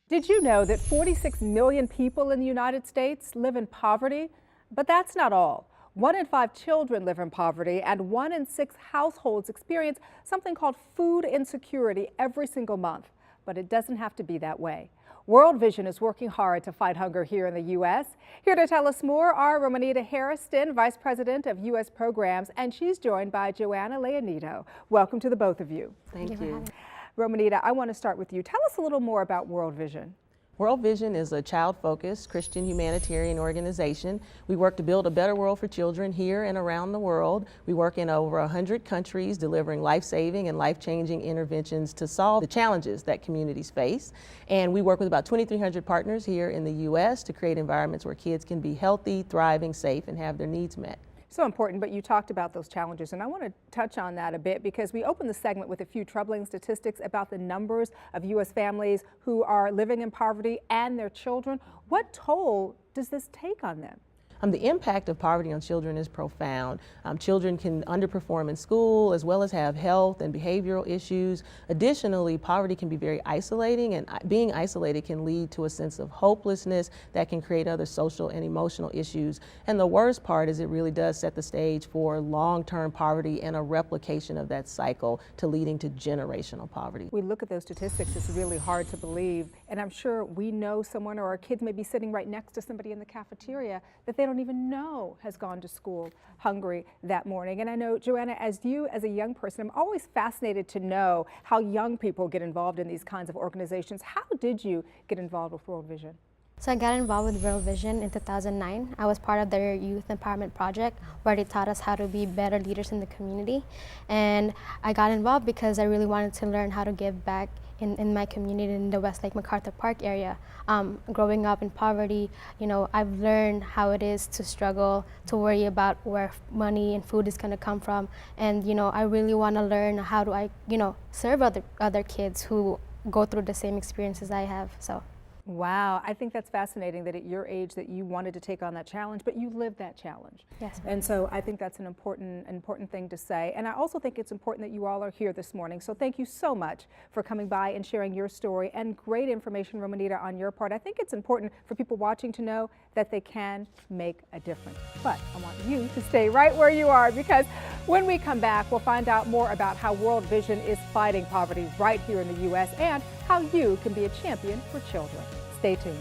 Did you know that 46 million people in the United States live in poverty? But that's not all. 1 in 5 children live in poverty, and 1 in 6 households experience something called food insecurity every single month. But it doesn't have to be that way. World Vision is working hard to fight hunger here in the U.S. Here to tell us more are Romanita Hairston, Vice President of U.S. Programs, and she's joined by Joanna Leonito. Welcome to the both of you. Thank you. Romanita, I want to start with you. Tell us a little more about World Vision. World Vision is a child-focused Christian humanitarian organization. We work to build a better world for children here and around the world. We work in over 100 countries, delivering life-saving and life-changing interventions to solve the challenges that communities face. And we work with about 2,300 partners here in the U.S. to create environments where kids can be healthy, thriving, safe, and have their needs met. So important, but you talked about those challenges, and I want to touch on that a bit because we opened the segment with a few troubling statistics about the numbers of U.S. families who are living in poverty and their children. What toll does this take on them? The impact of poverty on children is profound. Children can underperform in school as well as have health and behavioral issues. Additionally, poverty can be very isolating, and being isolated can lead to a sense of hopelessness that can create other social and emotional issues. And the worst part is it really does set the stage for long-term poverty and a replication of that cycle to leading to generational poverty. We look at those statistics, it's really hard to believe, and I'm sure we know someone, or our kids may be sitting right next to somebody in the cafeteria that they don't even know has gone to school hungry that morning. And I know, Joanna, as a young person, I'm always fascinated to know how young people get involved in these kinds of organizations. How did you get involved with World Vision? So I got involved with World Vision in 2009. I was part of their youth empowerment project where they taught us how to be better leaders in the community. And I got involved because I really wanted to learn how to give back in my community in the Westlake MacArthur Park area. Growing up in poverty, I've learned how it is to struggle, to worry about where money and food is going to come from. And, I really want to learn how do I, serve other kids who go through the same experiences I have. So. Wow, I think that's fascinating that at your age that you wanted to take on that challenge, but you lived that challenge. Yes. And so I think that's an important thing to say. And I also think it's important that you all are here this morning. So thank you so much for coming by and sharing your story, and great information, Romanita, on your part. I think it's important for people watching to know that they can make a difference. But I want you to stay right where you are, because when we come back, we'll find out more about how World Vision is fighting poverty right here in the U.S. and how you can be a champion for children. Stay tuned.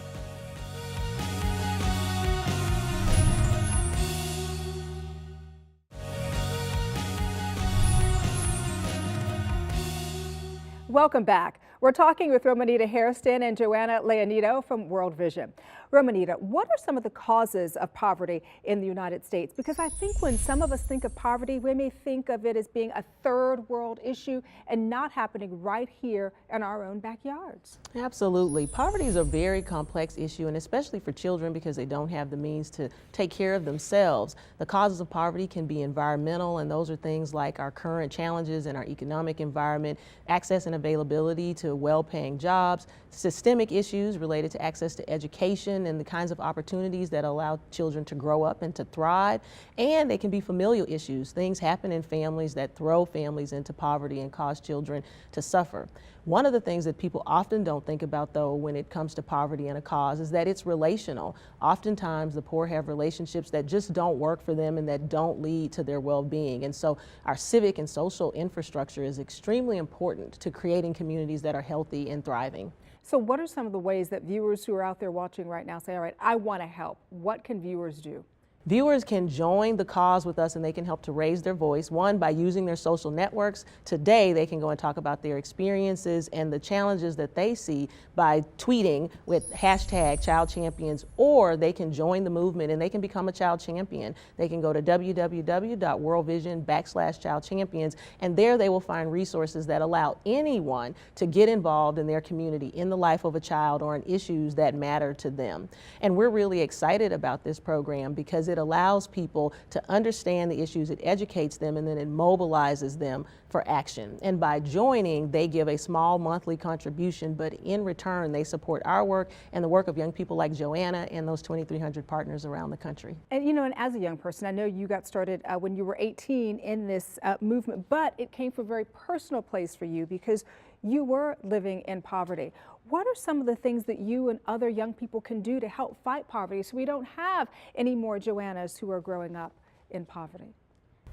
Welcome back. We're talking with Romanita Hairston and Joanna Leonito from World Vision. Romanita, what are some of the causes of poverty in the United States? Because I think when some of us think of poverty, we may think of it as being a third world issue and not happening right here in our own backyards. Absolutely. Poverty is a very complex issue, and especially for children because they don't have the means to take care of themselves. The causes of poverty can be environmental, and those are things like our current challenges in our economic environment, access and availability to well-paying jobs, systemic issues related to access to education and the kinds of opportunities that allow children to grow up and to thrive. And they can be familial issues. Things happen in families that throw families into poverty and cause children to suffer. One of the things that people often don't think about, though, when it comes to poverty and a cause is that it's relational. Oftentimes the poor have relationships that just don't work for them and that don't lead to their well-being. And so our civic and social infrastructure is extremely important to creating communities that are healthy and thriving. So what are some of the ways that viewers who are out there watching right now say, all right, I want to help? What can viewers do? Viewers can join the cause with us, and they can help to raise their voice, one, by using their social networks. Today, they can go and talk about their experiences and the challenges that they see by tweeting with hashtag childchampions, or they can join the movement and they can become a child champion. They can go to www.worldvision.com/childchampions, and there they will find resources that allow anyone to get involved in their community, in the life of a child, or in issues that matter to them. And we're really excited about this program because it allows people to understand the issues, it educates them, and then it mobilizes them for action. And by joining, they give a small monthly contribution, but in return, they support our work and the work of young people like Joanna and those 2,300 partners around the country. And and as a young person, I know you got started when you were 18 in this movement, but it came from a very personal place for you because you were living in poverty. What are some of the things that you and other young people can do to help fight poverty so we don't have any more Joannas who are growing up in poverty?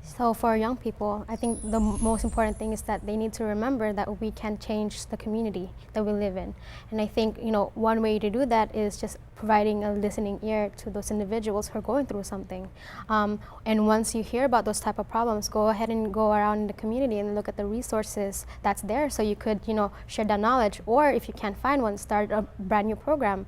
So for young people, I think the most important thing is that they need to remember that we can change the community that we live in. And I think, one way to do that is just providing a listening ear to those individuals who are going through something. And once you hear about those type of problems, go ahead and go around in the community and look at the resources that's there so you could, share that knowledge. Or if you can't find one, start a brand new program.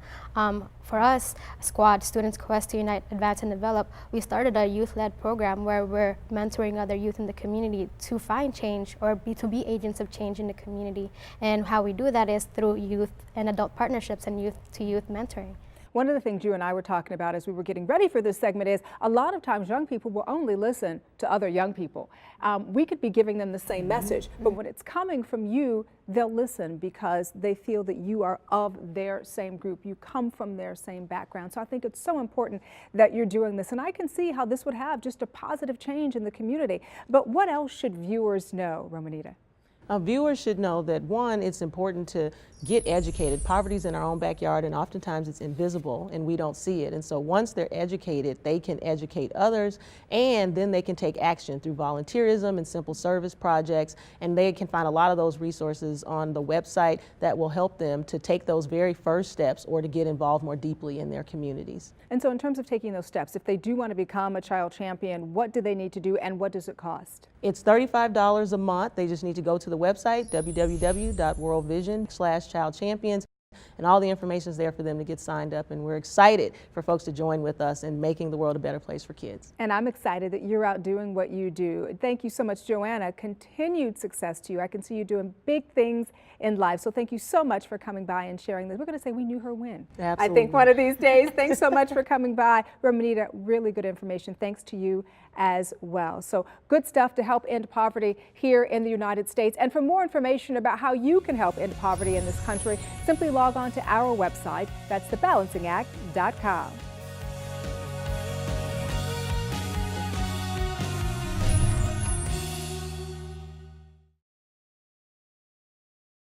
For us, Squad, Students Quest to Unite, Advance and Develop, we started a youth-led program where we're mentoring other youth in the community to find change or to be agents of change in the community. And how we do that is through youth and adult partnerships and youth-to-youth mentoring. One of the things you and I were talking about as we were getting ready for this segment is a lot of times young people will only listen to other young people. We could be giving them the same message, but when it's coming from you, they'll listen because they feel that you are of their same group. You come from their same background. So I think it's so important that you're doing this. And I can see how this would have just a positive change in the community. But what else should viewers know, Romanita? Viewers should know that, one, it's important to get educated. Poverty's in our own backyard, and oftentimes it's invisible and we don't see it. And so once they're educated, they can educate others, and then they can take action through volunteerism and simple service projects. And they can find a lot of those resources on the website that will help them to take those very first steps or to get involved more deeply in their communities. And so in terms of taking those steps, if they do want to become a child champion, what do they need to do and what does it cost? It's $35 a month. They just need to go to the website, www.worldvision/childchampions, and all the information is there for them to get signed up. And we're excited for folks to join with us in making the world a better place for kids. And I'm excited that you're out doing what you do. Thank you so much, Joanna. Continued success to you. I can see you doing big things in life. So thank you so much for coming by and sharing this. We're going to say we knew her when. Absolutely. I think one of these days. Thanks so much for coming by. Romanita, really good information. Thanks to you as well. So good stuff to help end poverty here in the United States. And for more information about how you can help end poverty in this country, simply log on to our website. That's thebalancingAct.com.